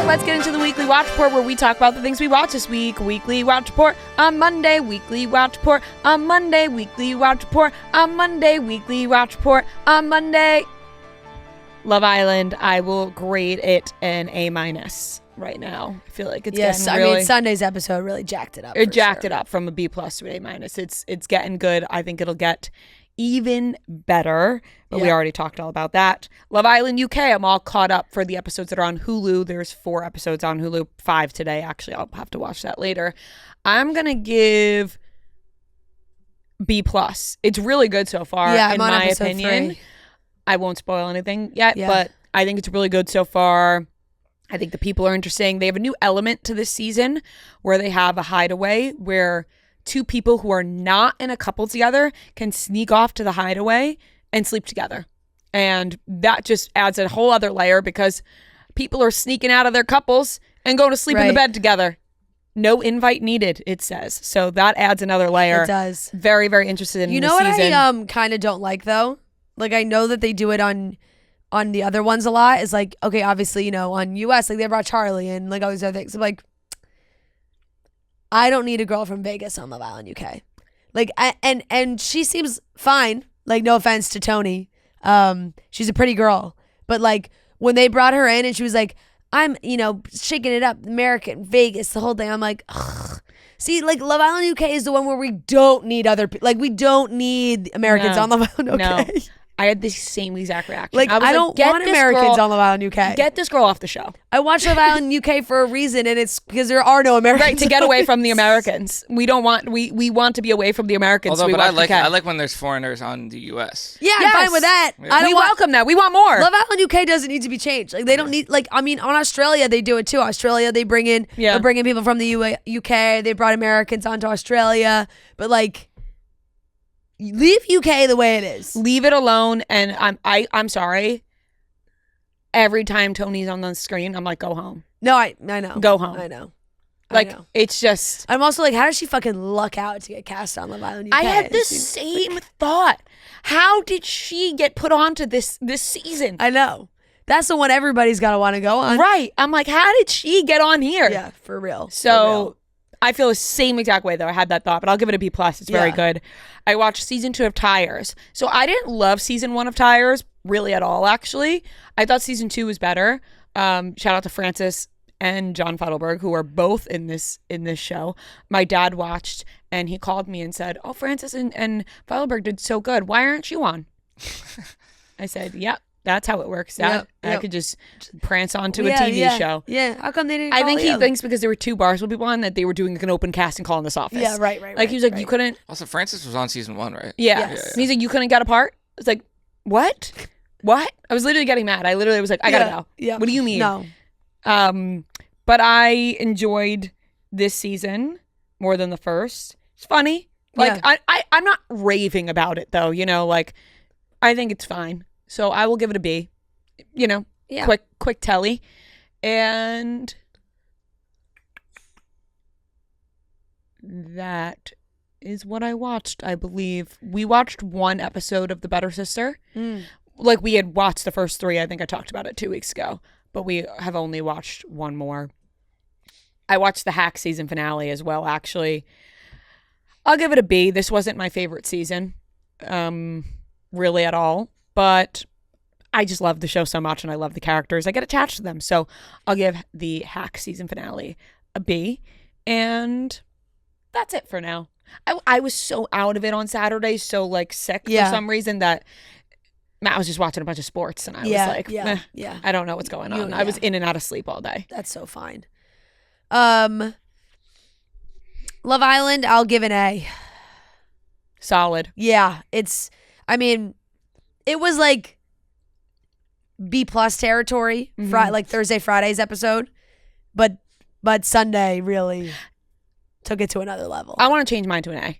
right, let's get into the weekly watch report where we talk about the things we watched this week. Weekly watch report on Monday. Weekly watch report on Monday. Weekly watch report on Monday. Weekly watch report on Monday. Love Island. I will grade it an A- right now. I feel like it's getting really... I mean, Sunday's episode really jacked it up. It jacked it up from a B+ to an A-. It's getting good. I think it'll get even better, but we already talked all about that. Love Island UK, I'm all caught up for the episodes that are on Hulu. There's 4 episodes on Hulu, 5 today. Actually, I'll have to watch that later. I'm gonna give B+. It's really good so far, in my opinion. 3. I won't spoil anything yet, but I think it's really good so far. I think the people are interesting. They have a new element to this season where they have a hideaway where 2 people who are not in a couple together can sneak off to the hideaway and sleep together. And that just adds a whole other layer because people are sneaking out of their couples and going to sleep in the bed together. No invite needed, it says. So that adds another layer. It does. Very, very interested in You this know what season. I kind of don't like though? Like I know that they do it on the other ones a lot. Is like, okay, obviously, on US, like they brought Charlie and like all these other things. So like, I don't need a girl from Vegas on Love Island UK. Like, and she seems fine. Like, no offense to Tony. She's a pretty girl. But like, when they brought her in and she was like, I'm, shaking it up, American, Vegas, the whole thing. I'm like, ugh. See, like, Love Island UK is the one where we don't need other people. Like, we don't need Americans on Love Island UK. No. I had the same exact reaction. Like, I don't want Americans on Love Island UK. Get this girl off the show. I watch Love Island UK for a reason, and it's because there are no Americans. Right, to get away from the Americans. We want to be away from the Americans. Although, so I like when there's foreigners on the US. Yeah, I'm fine with that. Yeah. We welcome that. We want more. Love Island UK doesn't need to be changed. Like they don't need. Like I mean, on Australia they do it too. Australia they bring in. They're bringing people from the UK. They brought Americans onto Australia, but like. Leave UK the way it is. Leave it alone. And I'm sorry. Every time Tony's on the screen, I'm like, go home. No, I know. Go home. I know. Like, it's just... I'm also like, how does she fucking luck out to get cast on Love Island UK? I had the same thought. How did she get put onto this season? I know. That's the one everybody's got to want to go on. Right. I'm like, how did she get on here? Yeah, for real. So... I feel the same exact way though. I had that thought, but I'll give it a B+. It's very good. I watched season 2 of Tires. So I didn't love season 1 of Tires really at all, actually. I thought season 2 was better. Shout out to Francis and John Feidelberg, who are both in this show. My dad watched and he called me and said, oh, Francis and Feidelberg did so good. Why aren't you on? I said, yep. That's how it works. I could just prance onto a TV show. Yeah. How come they didn't I think you? he thinks because there were 2 Barstool people on that they were doing like an open casting call in this office. Yeah, right. Like he was like, you couldn't. Also, Francis was on season 1, right? Yeah. Yes. And he's like, you couldn't get a part? I was like, what? What? I was literally getting mad. I literally was like, I gotta go. Yeah. What do you mean? No. But I enjoyed this season more than the first. It's funny. Like I'm not raving about it though. Like I think it's fine. So I will give it a B. Quick telly. And that is what I watched, I believe. We watched 1 episode of The Better Sister. Like we had watched the first 3. I think I talked about it 2 weeks ago. But we have only watched 1 more. I watched the Hack season finale as well, actually. I'll give it a B. This wasn't my favorite season, really at all. But I just love the show so much and I love the characters. I get attached to them. So I'll give the Hack season finale a B. And that's it for now. I was so out of it on Saturday, so like sick for some reason that Matt was just watching a bunch of sports and I was like, I don't know what's going on. I was in and out of sleep all day. That's so fine. Love Island, I'll give an A. Solid. Yeah, it was like B+ territory, like Thursday, Friday's episode, but Sunday really took it to another level. I want to change mine to an A.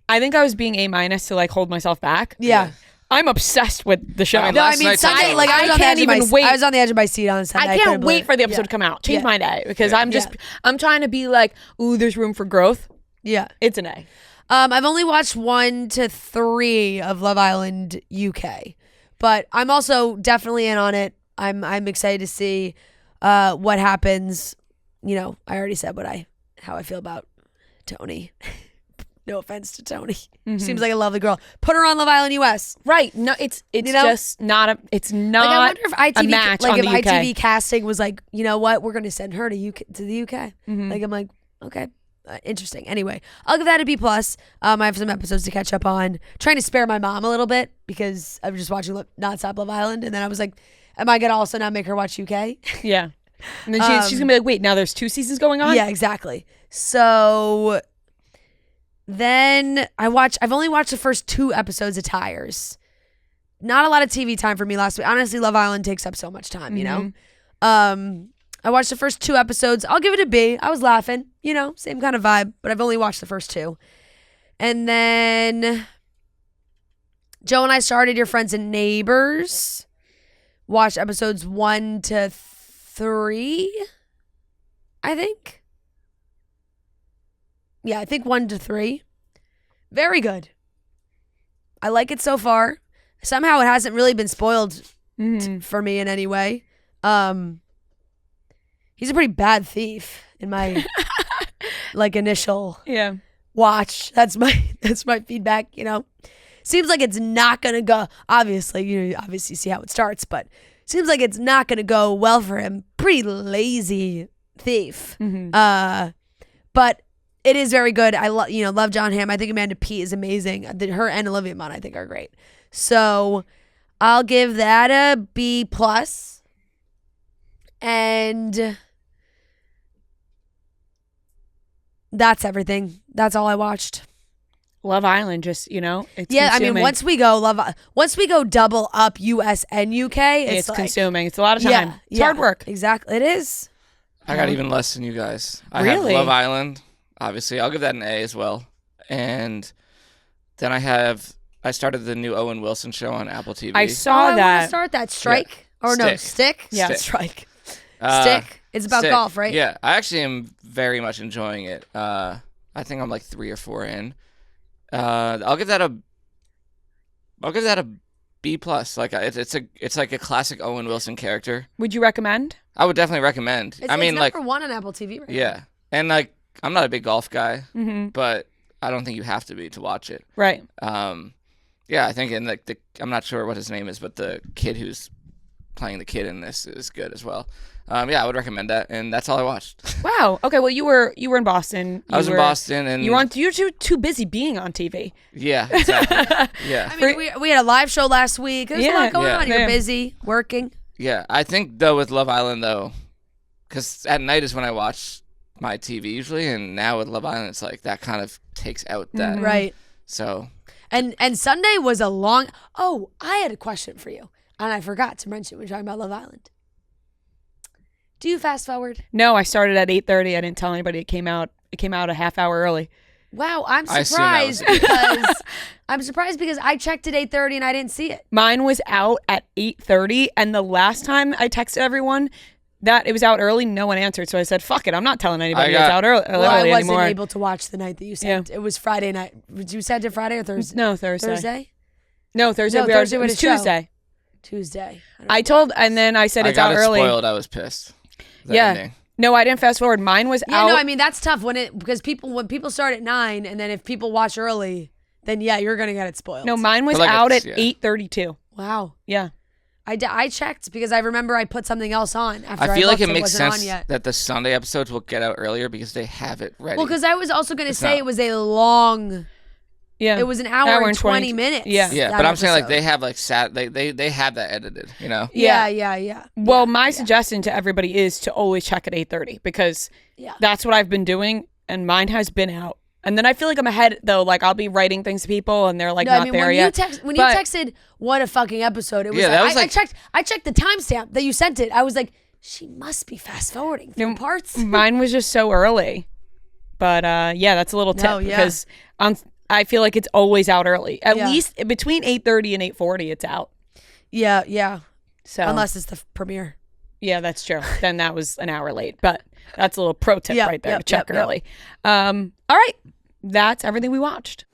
I think I was being A- to like hold myself back. Yeah. I'm obsessed with the show. I mean, No, I last mean night's Sunday. episode Like was- I was I on the can't edge of my even wait. I was on the edge of my seat on Sunday. I can't wait for the episode to come out. Change mine to A because I'm trying to be like, ooh, there's room for growth. Yeah. It's an A. I've only watched 1 to 3 of Love Island UK, but I'm also definitely in on it. I'm excited to see what happens. You know, I already said how I feel about Tony. No offense to Tony. Seems like a lovely girl. Put her on Love Island US. Right. No, it's You know? just not a. It's not. Like, I wonder if ITV, a match like on if the UK. ITV casting was like, you know what, we're gonna send her to the UK. Like I'm like, okay, interesting. Anyway, I'll give that a B plus. I have some episodes to catch up on. Trying to spare my mom a little bit because I was just watching nonstop Love Island, and then I was like, am I gonna also not make her watch UK? Yeah. And then she's gonna be like, wait, now there's 2 seasons going on. Yeah, exactly. So then I've only watched the first 2 episodes of Tires. Not a lot of TV time for me last week. Honestly, Love Island takes up so much time, you know? I watched the first 2 episodes. I'll give it a B. I was laughing, you know, same kind of vibe, but I've only watched the first 2. And then Joe and I started Your Friends and Neighbors. Watched episodes 1 to 3, I think. Yeah, I think 1 to 3. Very good. I like it so far. Somehow it hasn't really been spoiled for me in any way. He's a pretty bad thief in my like initial Yeah. watch. That's my feedback, you know. Seems like it's not gonna go, obviously, you obviously see how it starts, but seems like it's not gonna go well for him. Pretty lazy thief. But it is very good. I love John Hamm. I think Amanda Peet is amazing. Her and Olivia Munn I think are great. So I'll give that a B plus. And that's everything. That's all I watched. Love Island, just it's Yeah, consuming. I mean, once we go double up US and UK, it's like, consuming. It's a lot of time. It's hard work. Exactly, it is. I got even less than you guys. I Really? have Love Island. Obviously, I'll give that an A as well. And then I started the new Owen Wilson show on Apple TV. I I saw want to that. start that Strike or no Stick. Stick. Yeah. Stick. Strike. Uh, Stick. It's about Stick. golf, right? Yeah, I actually am very much enjoying it. I think I'm like 3 or 4 in. I'll give that a B plus. Like it's like a classic Owen Wilson character. Would you recommend? I would definitely recommend. It's, I mean, it's like, number 1 on Apple TV right now. yeah, and like I'm not a big golf guy, Mm-hmm. but I don't think you have to be to watch it. Right. Yeah, I think in like I'm not sure what his name is, but the kid who's playing the kid in this is good as well. Yeah, I would recommend that, and that's all I watched. Wow. Okay. Well, you were in Boston. I was in Boston, and You're too busy being on TV. yeah, exactly. Yeah, I mean, we had a live show last week. There's a Yeah. lot going Yeah. on. You're Yeah. busy working. yeah. I think though with Love Island though, because at night is when I watch my TV usually, and now with Love Island, it's like that kind of takes out that. Right. So And Sunday was a long. Oh, I had a question for you, and I forgot to mention when we were talking about Love Island. Do you fast forward? No, I started at 8:30. I didn't tell anybody it came out. It came out a half hour early. Wow, I'm I assume that was surprised because I checked at 8:30 and I didn't see it. Mine was out at 8:30, and the last time I texted everyone that it was out early, no one answered. So I said, "Fuck it, I'm not telling anybody it's out early, Well, I wasn't anymore." able to watch the night that you sent. It was Friday night. Did you send it Friday or Thursday? No, Thursday. Thursday. No, Thursday. No, Thursday it we was had a show. Tuesday. Tuesday. I told, and then I said I it's got out it early. spoiled. I was pissed. The Yeah. ending. No, I didn't fast forward. Mine was Yeah, out. no, I mean that's tough because when people start at 9 and then if people watch early, then yeah, you're gonna get it spoiled. No, mine was But, like, out at it's- yeah. 8:32. Wow. Yeah. I checked because I remember I put something else on after I feel like looked, it makes wasn't on sense yet. that the Sunday episodes will get out earlier because they have it ready. Well, because I was also gonna say not- it was a long. Yeah. It was an hour and 20 minutes. Yeah. yeah, that but I'm saying like episode. they have like they have that edited, you know. Yeah. Well, my suggestion to everybody is to always check at 8:30 because Yeah. that's what I've been doing, and mine has been out. And then I feel like I'm ahead though. Like I'll be writing things to people, and they're like No, not I mean there when yet. you But- texted what a fucking episode. It was Yeah, like, that was like- I checked the timestamp that you sent it. I was like, she must be fast forwarding through parts. Mine was just so early. But yeah, that's a little tip No, yeah. because I feel like it's always out early. At Yeah. least between 8:30 and 8:40, it's out. Yeah. So Unless it's the premiere. yeah, that's true. Then that was an hour late. But that's a little pro tip Yep, right there yep, to check yep, yep. early. All right, that's everything we watched.